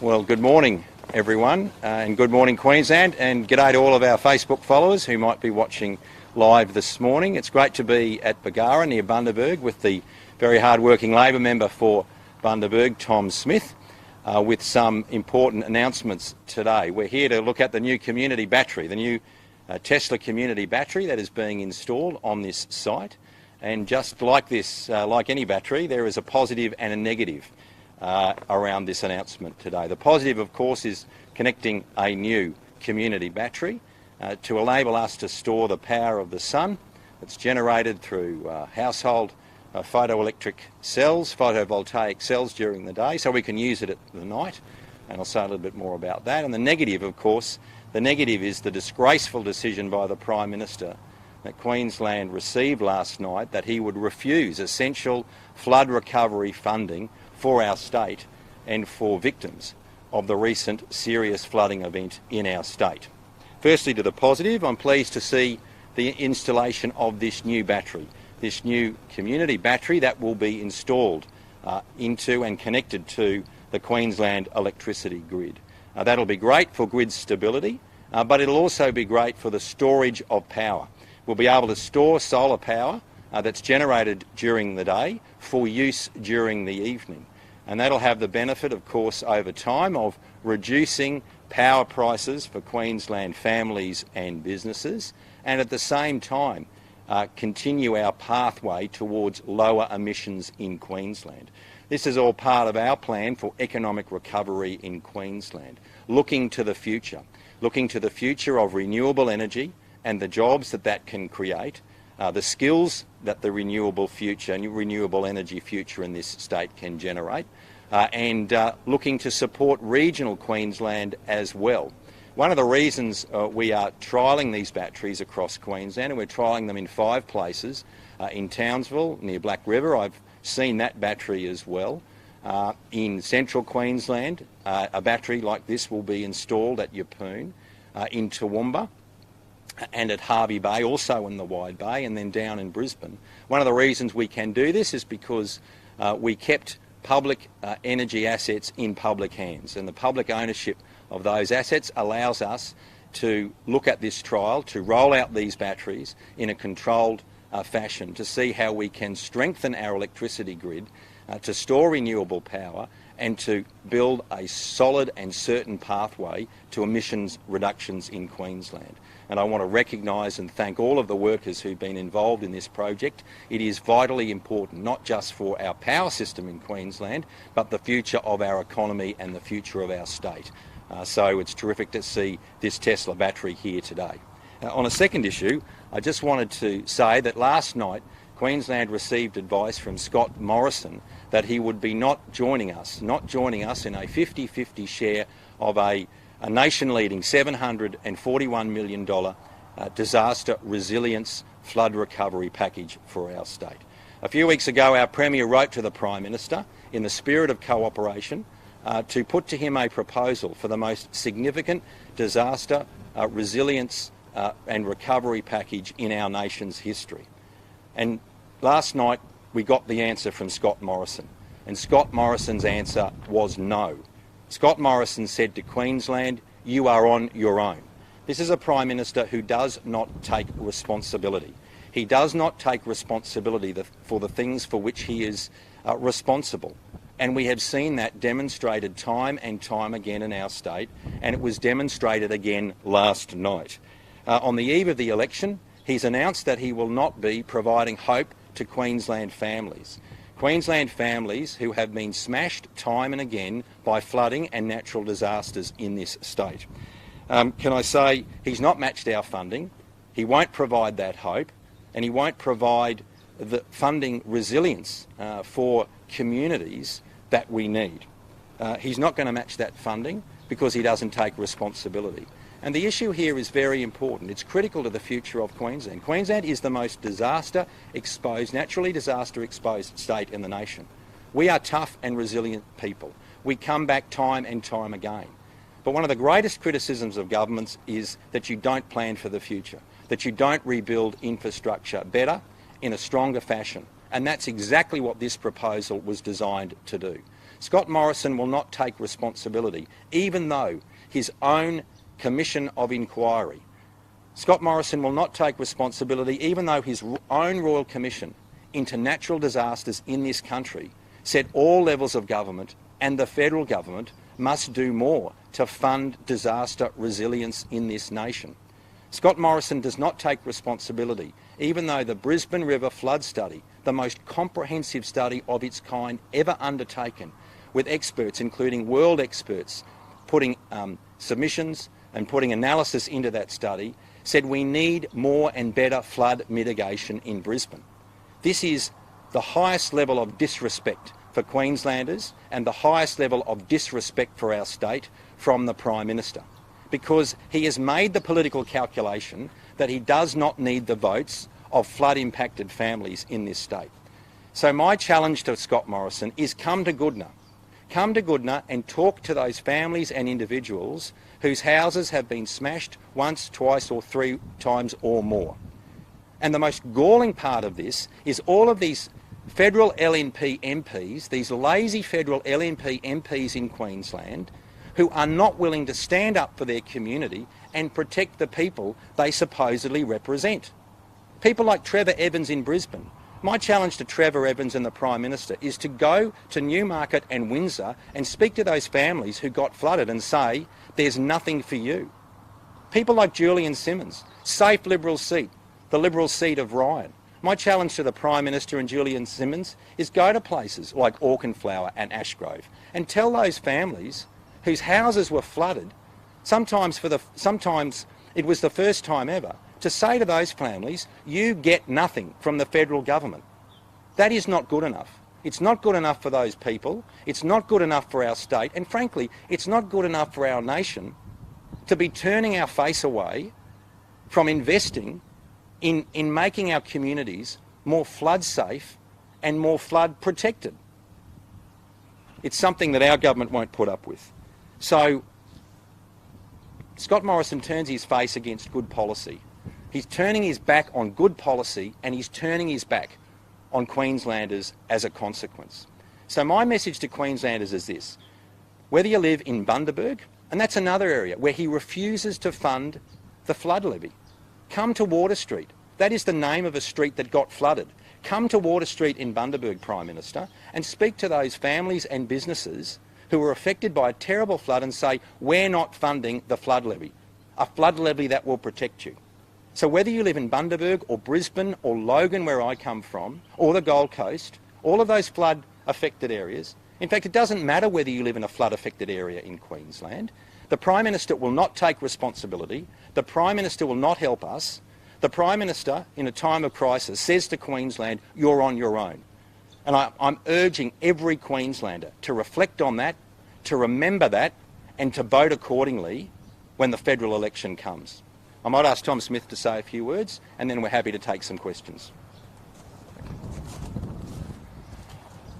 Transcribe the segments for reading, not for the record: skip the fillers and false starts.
Well, good morning everyone, and good morning Queensland, and g'day to all of our Facebook followers who might be watching live this morning. It's great to be at Bargara near Bundaberg with the very hard-working Labor member for Bundaberg, Tom Smith, with some important announcements today. We're here to look at the new community battery, the new Tesla community battery that is being installed on this site. And just like this, like any battery, there is a positive and a negative around this announcement today. The positive, of course, is connecting a new community battery to enable us to store the power of the sun that's generated through household photovoltaic cells during the day, so we can use it at the night, and I'll say a little bit more about that. And the negative, of course, the negative is the disgraceful decision by the Prime Minister that Queensland received last night that he would refuse essential flood recovery funding for our state and for victims of the recent serious flooding event in our state. Firstly, to the positive, I'm pleased to see the installation of this new battery, this new community battery that will be installed into and connected to the Queensland electricity grid. That'll be great for grid stability, but it'll also be great for the storage of power. We'll be able to store solar power that's generated during the day for use during the evening. And that'll have the benefit, of course, over time of reducing power prices for Queensland families and businesses, and at the same time continue our pathway towards lower emissions in Queensland. This is all part of our plan for economic recovery in Queensland, looking to the future of renewable energy and the jobs that can create, the skills that the renewable energy future in this state can generate, and looking to support regional Queensland as well. One of the reasons we are trialling these batteries across Queensland, and we're trialling them in 5 places, in Townsville, near Black River, I've seen that battery as well. In central Queensland, a battery like this will be installed at Yeppoon, in Toowoomba, and at Hervey Bay, also in the Wide Bay, and then down in Brisbane. One of the reasons we can do this is because we kept public energy assets in public hands, and the public ownership of those assets allows us to look at this trial, to roll out these batteries in a controlled fashion, to see how we can strengthen our electricity grid, to store renewable power, and to build a solid and certain pathway to emissions reductions in Queensland. And I want to recognise and thank all of the workers who've been involved in this project. It is vitally important, not just for our power system in Queensland, but the future of our economy and the future of our state. So it's terrific to see this Tesla battery here today. On a second issue, I just wanted to say that last night Queensland received advice from Scott Morrison that he would be not joining us in a 50-50 share of a nation-leading $741 million disaster resilience flood recovery package for our state. A few weeks ago, our Premier wrote to the Prime Minister in the spirit of cooperation to put to him a proposal for the most significant disaster resilience and recovery package in our nation's history. And last night we got the answer from Scott Morrison, and Scott Morrison's answer was no. Scott Morrison said to Queensland, "You are on your own." This is a Prime Minister who does not take responsibility. He does not take responsibility for the things for which he is responsible. And we have seen that demonstrated time and time again in our state, and it was demonstrated again last night. On the eve of the election, he's announced that he will not be providing hope to Queensland families. Queensland families who have been smashed time and again by flooding and natural disasters in this state. Can I say he's not matched our funding, he won't provide that hope, and he won't provide the funding resilience for communities that we need. He's not going to match that funding because he doesn't take responsibility. And the issue here is very important. It's critical to the future of Queensland. Queensland is the most naturally disaster-exposed state in the nation. We are tough and resilient people. We come back time and time again. But one of the greatest criticisms of governments is that you don't plan for the future, that you don't rebuild infrastructure better, in a stronger fashion. And that's exactly what this proposal was designed to do. Scott Morrison will not take responsibility, even though his own commission of inquiry, Scott Morrison will not take responsibility, even though his own Royal Commission into natural disasters in this country said all levels of government and the federal government must do more to fund disaster resilience in this nation. Scott Morrison does not take responsibility, even though the Brisbane River flood study, the most comprehensive study of its kind ever undertaken, with experts, including world experts, putting submissions and putting analysis into that study, said we need more and better flood mitigation in Brisbane. This is the highest level of disrespect for Queenslanders and the highest level of disrespect for our state from the Prime Minister, because he has made the political calculation that he does not need the votes of flood-impacted families in this state. So my challenge to Scott Morrison is come to Goodna. Come to Goodna and talk to those families and individuals whose houses have been smashed once, twice or three times or more. And the most galling part of this is all of these federal LNP MPs, these lazy federal LNP MPs in Queensland, who are not willing to stand up for their community and protect the people they supposedly represent. People like Trevor Evans in Brisbane. My challenge to Trevor Evans and the Prime Minister is to go to Newmarket and Windsor and speak to those families who got flooded and say, there's nothing for you. People like Julian Simmonds, safe Liberal seat, the Liberal seat of Ryan. My challenge to the Prime Minister and Julian Simmonds is go to places like Auchenflower and Ashgrove and tell those families whose houses were flooded, sometimes it was the first time ever, to say to those families, you get nothing from the federal government. That is not good enough. It's not good enough for those people, it's not good enough for our state, and frankly, it's not good enough for our nation to be turning our face away from investing in making our communities more flood safe and more flood protected. It's something that our government won't put up with. So Scott Morrison turns his face against good policy. He's turning his back on good policy and he's turning his back on Queenslanders as a consequence. So my message to Queenslanders is this: whether you live in Bundaberg, and that's another area where he refuses to fund the flood levy, come to Water Street. That is the name of a street that got flooded. Come to Water Street in Bundaberg, Prime Minister, and speak to those families and businesses who were affected by a terrible flood and say, we're not funding the flood levy, a flood levy that will protect you. So whether you live in Bundaberg or Brisbane or Logan, where I come from, or the Gold Coast, all of those flood-affected areas, in fact, it doesn't matter whether you live in a flood-affected area in Queensland, the Prime Minister will not take responsibility, the Prime Minister will not help us. The Prime Minister, in a time of crisis, says to Queensland, you're on your own. And I'm urging every Queenslander to reflect on that, to remember that, and to vote accordingly when the federal election comes. I might ask Tom Smith to say a few words, and then we're happy to take some questions.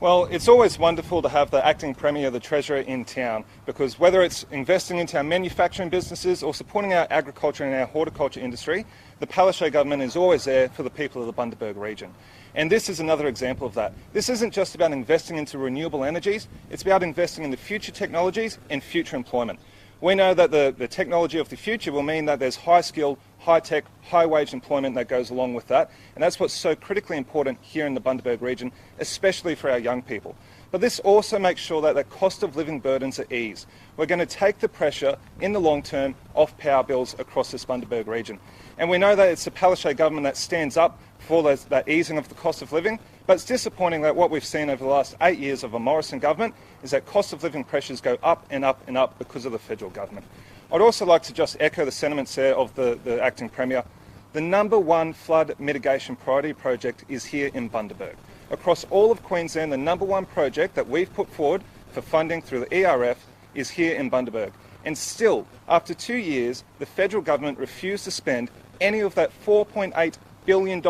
Well, it's always wonderful to have the Acting Premier, the Treasurer, in town, because whether it's investing into our manufacturing businesses or supporting our agriculture and our horticulture industry, the Palaszczuk government is always there for the people of the Bundaberg region. And this is another example of that. This isn't just about investing into renewable energies, it's about investing in the future technologies and future employment. We know that the technology of the future will mean that there's high-skilled, high-tech, high-wage employment that goes along with that, and that's what's so critically important here in the Bundaberg region, especially for our young people. But this also makes sure that the cost of living burdens are eased. We're going to take the pressure in the long term off power bills across this Bundaberg region. And we know that it's the Palaszczuk government that stands up for that easing of the cost of living, but it's disappointing that what we've seen over the last 8 years of a Morrison government is that cost of living pressures go up and up and up because of the federal government. I'd also like to just echo the sentiments there of the Acting Premier. The #1 flood mitigation priority project is here in Bundaberg. Across all of Queensland, the #1 project that we've put forward for funding through the ERF is here in Bundaberg. And still, after 2 years, the federal government refused to spend any of that $4.8 billion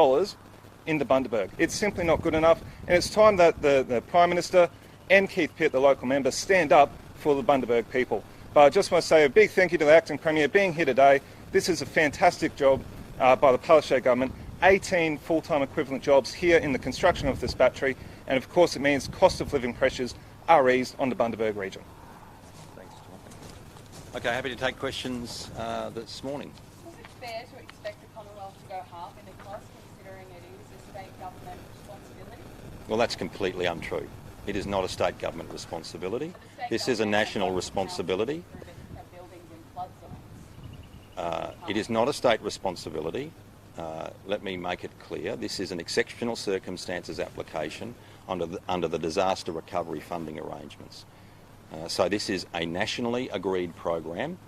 in the Bundaberg. It's simply not good enough, and it's time that the Prime Minister and Keith Pitt, the local member, stand up for the Bundaberg people. But I just want to say a big thank you to the Acting Premier being here today. This is a fantastic job by the Palaszczuk government. 18 full-time equivalent jobs here in the construction of this battery, and of course it means cost of living pressures REs on the Bundaberg region. Thanks, John. Okay, happy to take questions this morning. Is it fair to expect the Commonwealth to go half in the cost, considering it is a state government responsibility? Well, that's completely untrue. It is not a state government responsibility. This is a national responsibility. It is not a state responsibility. Let me make it clear. This is an exceptional circumstances application under the disaster recovery funding arrangements. So this is a nationally agreed program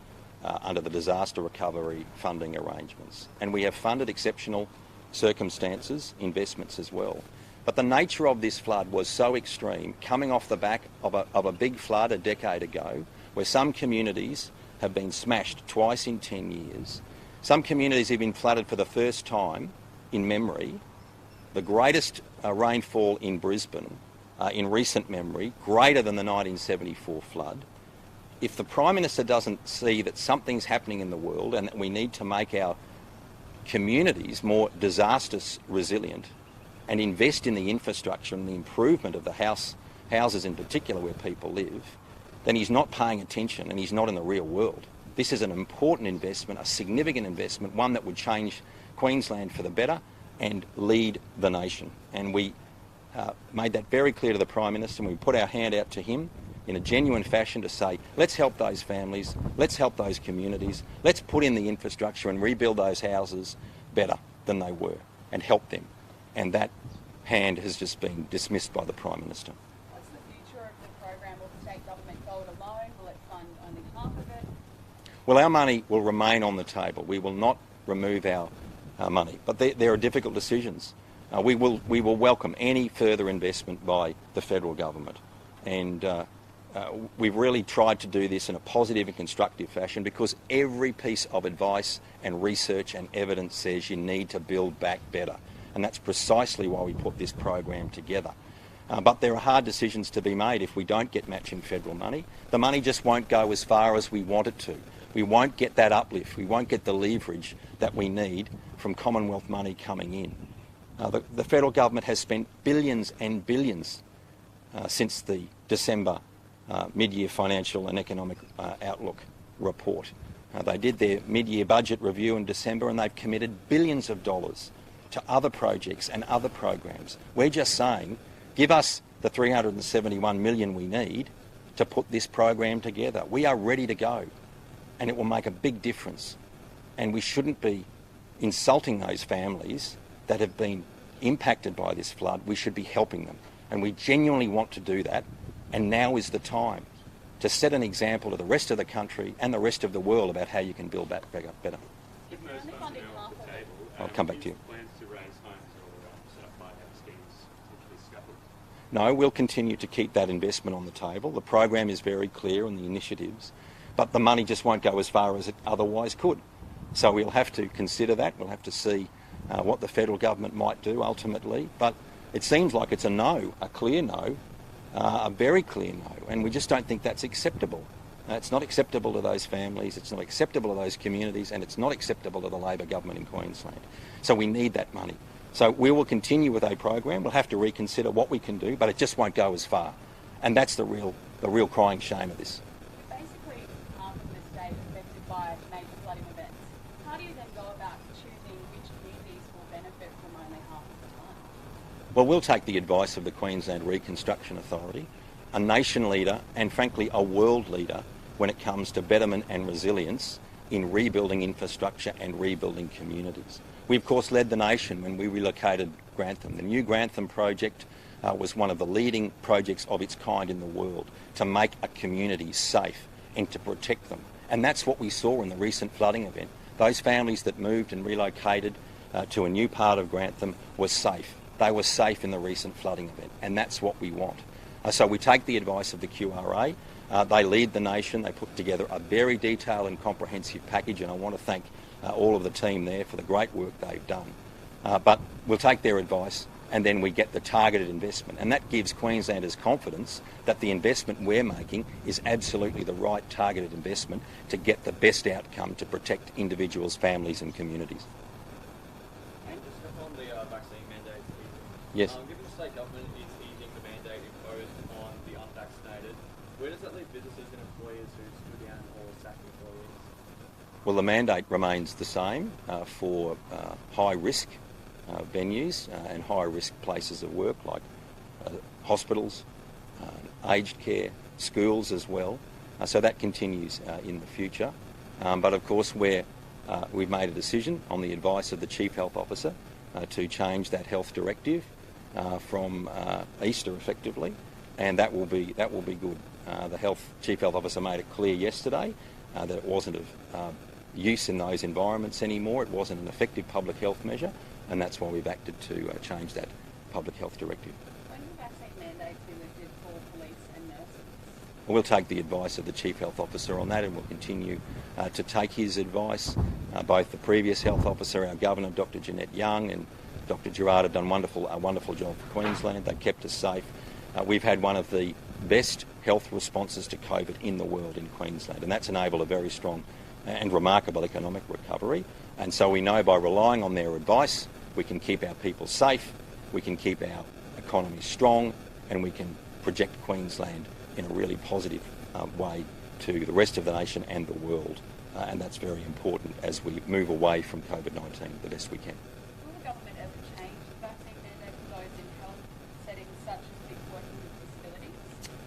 under the disaster recovery funding arrangements. And we have funded exceptional circumstances investments as well. But the nature of this flood was so extreme, coming off the back of a big flood a decade ago, where some communities have been smashed twice in 10 years. Some communities have been flooded for the first time in memory. The greatest rainfall in Brisbane in recent memory, greater than the 1974 flood. If the Prime Minister doesn't see that something's happening in the world and that we need to make our communities more disaster resilient and invest in the infrastructure and the improvement of the houses in particular where people live, then he's not paying attention and he's not in the real world. This is an important investment, a significant investment, one that would change Queensland for the better and lead the nation. And we made that very clear to the Prime Minister, and we put our hand out to him in a genuine fashion to say, let's help those families, let's help those communities, let's put in the infrastructure and rebuild those houses better than they were and help them. And that hand has just been dismissed by the Prime Minister. What's the future of the program? Will the state government go it alone? Will it fund only half of it? Well, our money will remain on the table. We will not remove our money. But there are difficult decisions. We will welcome any further investment by the federal government. And we've really tried to do this in a positive and constructive fashion because every piece of advice and research and evidence says you need to build back better. And that's precisely why we put this program together. But there are hard decisions to be made if we don't get matching federal money. The money just won't go as far as we want it to. We won't get that uplift. We won't get the leverage that we need from Commonwealth money coming in. The federal government has spent billions and billions since the December mid-year financial and economic outlook report. They did their mid-year budget review in December and they've committed billions of dollars to other projects and other programs. We're just saying, give us the $371 million we need to put this program together. We are ready to go and it will make a big difference. And we shouldn't be insulting those families that have been impacted by this flood. We should be helping them. And we genuinely want to do that. And now is the time to set an example to the rest of the country and the rest of the world about how you can build back better. I'll come back to you. No, we'll continue to keep that investment on the table. The program is very clear on the initiatives, but the money just won't go as far as it otherwise could. So we'll have to consider that. We'll have to see what the federal government might do ultimately. But it seems like it's a no, a clear no, a very clear no, and we just don't think that's acceptable. It's not acceptable to those families, it's not acceptable to those communities, and it's not acceptable to the Labor government in Queensland. So we need that money. So we will continue with a program. We'll have to reconsider what we can do, but it just won't go as far. And that's the real crying shame of this. Basically, half of the state affected by major flooding events. How do you then go about choosing which communities will benefit from only half of the time? Well, we'll take the advice of the Queensland Reconstruction Authority, a nation leader and frankly a world leader when it comes to betterment and resilience in rebuilding infrastructure and rebuilding communities. We of course led the nation when we relocated Grantham. The new Grantham project was one of the leading projects of its kind in the world to make a community safe and to protect them. And that's what we saw in the recent flooding event. Those families that moved and relocated to a new part of Grantham were safe. They were safe in the recent flooding event, and that's what we want. So we take the advice of the QRA. They lead the nation. They put together a very detailed and comprehensive package, and I want to thank all of the team there for the great work they've done. But we'll take their advice and then we get the targeted investment. And that gives Queenslanders confidence that the investment we're making is absolutely the right targeted investment to get the best outcome to protect individuals, families and communities. And just on the vaccine mandate, yes. Given the state government is easing the mandate imposed on the unvaccinated businesses and employers who screw down or sack employees? Well, the mandate remains the same for high-risk venues and high-risk places of work like hospitals, aged care, schools as well. So that continues in the future. But of course, we've made a decision on the advice of the Chief Health Officer to change that health directive from Easter effectively, and that will be good. The Chief Health Officer made it clear yesterday that it wasn't of use in those environments anymore. It wasn't an effective public health measure, and that's why we've acted to change that public health directive. When will vaccine mandates be lifted for police and nurses? We'll take the advice of the Chief Health Officer on that, and we'll continue to take his advice. Both the previous Health Officer, our Governor, Dr Jeanette Young, and Dr Gerard have done a wonderful job for Queensland. They kept us safe. We've had one of the best health responses to COVID in the world in Queensland, and that's enabled a very strong and remarkable economic recovery. And so we know by relying on their advice, we can keep our people safe, we can keep our economy strong, and we can project Queensland in a really positive way to the rest of the nation and the world. And that's very important as we move away from COVID-19 the best we can. Will the government ever change the vaccine mandate for those in health settings such as people working with disabilities?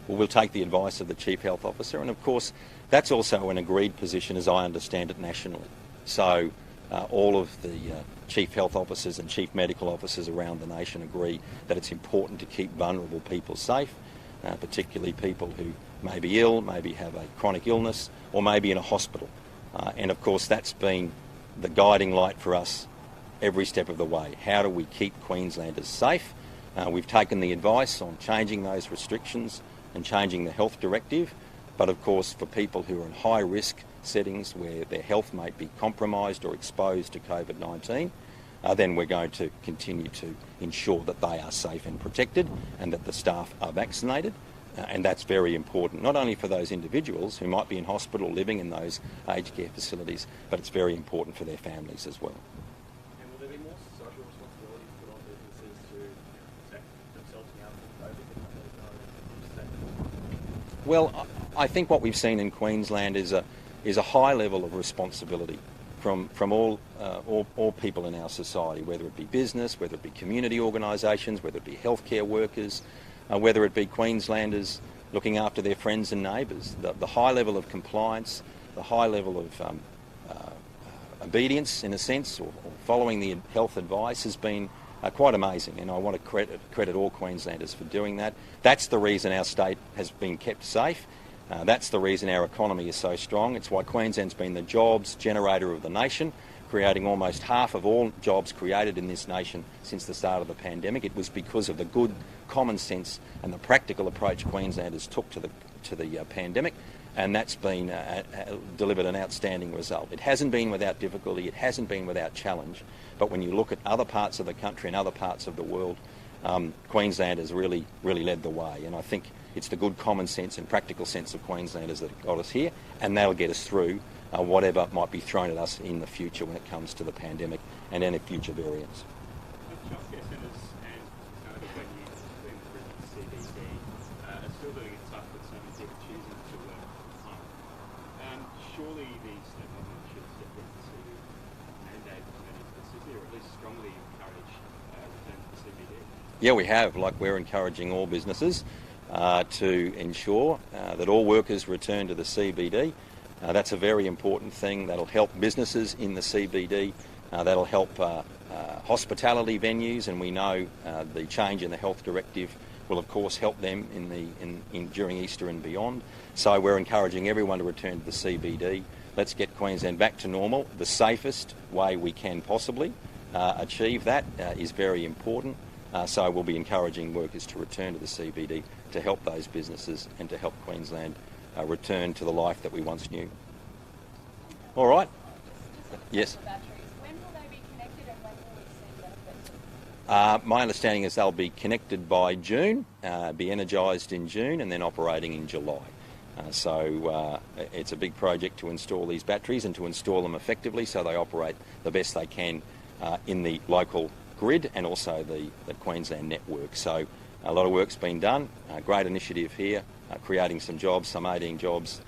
Well, we'll take the advice of the Chief Health Officer, and of course that's also an agreed position as I understand it nationally. So all of the Chief Health Officers and Chief Medical Officers around the nation agree that it's important to keep vulnerable people safe, particularly people who may be ill, maybe have a chronic illness, or maybe in a hospital. And of course that's been the guiding light for us every step of the way. How do we keep Queenslanders safe? We've taken the advice on changing those restrictions and changing the health directive, but of course for people who are in high risk settings where their health may be compromised or exposed to COVID-19, then we're going to continue to ensure that they are safe and protected and that the staff are vaccinated. And that's very important, not only for those individuals who might be in hospital living in those aged care facilities, but it's very important for their families as well. And will there be more social responsibilities put on businesses to protect themselves now from COVID? Well, I think what we've seen in Queensland is a high level of responsibility from all people in our society, whether it be business, whether it be community organisations, whether it be healthcare workers, whether it be Queenslanders looking after their friends and neighbours. The high level of compliance, the high level of obedience, in a sense, or following the health advice has been quite amazing, and I want to credit all Queenslanders for doing that. That's the reason our state has been kept safe. That's the reason our economy is so strong. It's why Queensland's been the jobs generator of the nation, creating almost half of all jobs created in this nation since the start of the pandemic. It was because of the good common sense and the practical approach Queenslanders took to the pandemic, and that's been delivered an outstanding result. It hasn't been without difficulty, it hasn't been without challenge, but when you look at other parts of the country and other parts of the world, Queensland has really led the way, and I think it's the good common sense and practical sense of Queenslanders that have got us here, and that'll get us through whatever might be thrown at us in the future when it comes to the pandemic and any future variants. Childcare centres and sustainable venues in the CBD are still doing it tough with so many people choosing to work from home. Surely the state government should step in to mandate returning to the city, or at least strongly encourage return to the CBD. Yeah, we have. We're encouraging all businesses to ensure that all workers return to the CBD. That's a very important thing. That'll help businesses in the CBD. That'll help hospitality venues, and we know the change in the health directive will, of course, help them during Easter and beyond. So we're encouraging everyone to return to the CBD. Let's get Queensland back to normal. The safest way we can possibly achieve that is very important. So we'll be encouraging workers to return to the CBD to help those businesses and to help Queensland return to the life that we once knew. All right? Yes. When will they be connected and when will we see benefits? My understanding is they'll be connected by June, be energised in June, and then operating in July. So it's a big project to install these batteries and to install them effectively so they operate the best they can in the local grid and also the Queensland network. So A lot of work's been done. Great initiative here, creating some jobs, some 18 jobs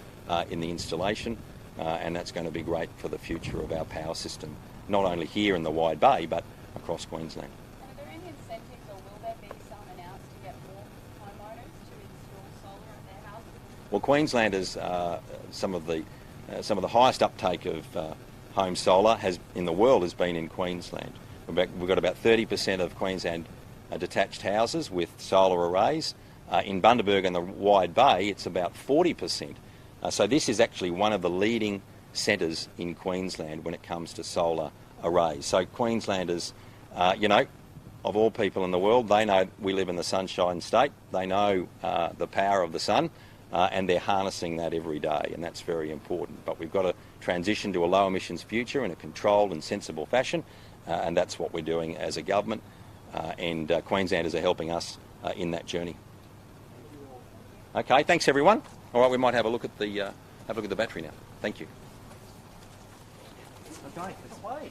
in the installation, and that's going to be great for the future of our power system, not only here in the Wide Bay, but across Queensland. And are there any incentives, or will there be some announced to get more homeowners to install solar at their houses? Well, Queensland is some of the highest uptake of home solar in the world has been in Queensland. We've got about 30% of Queensland detached houses with solar arrays. In Bundaberg and the Wide Bay, it's about 40%. So this is actually one of the leading centres in Queensland when it comes to solar arrays. So Queenslanders, of all people in the world, they know we live in the Sunshine State. They know the power of the sun, and they're harnessing that every day, and that's very important. But we've got to transition to a low emissions future in a controlled and sensible fashion, and that's what we're doing as a government. And Queenslanders are helping us in that journey. Okay, thanks everyone. All right, we might have a look at the battery now. Thank you. Okay, let's play.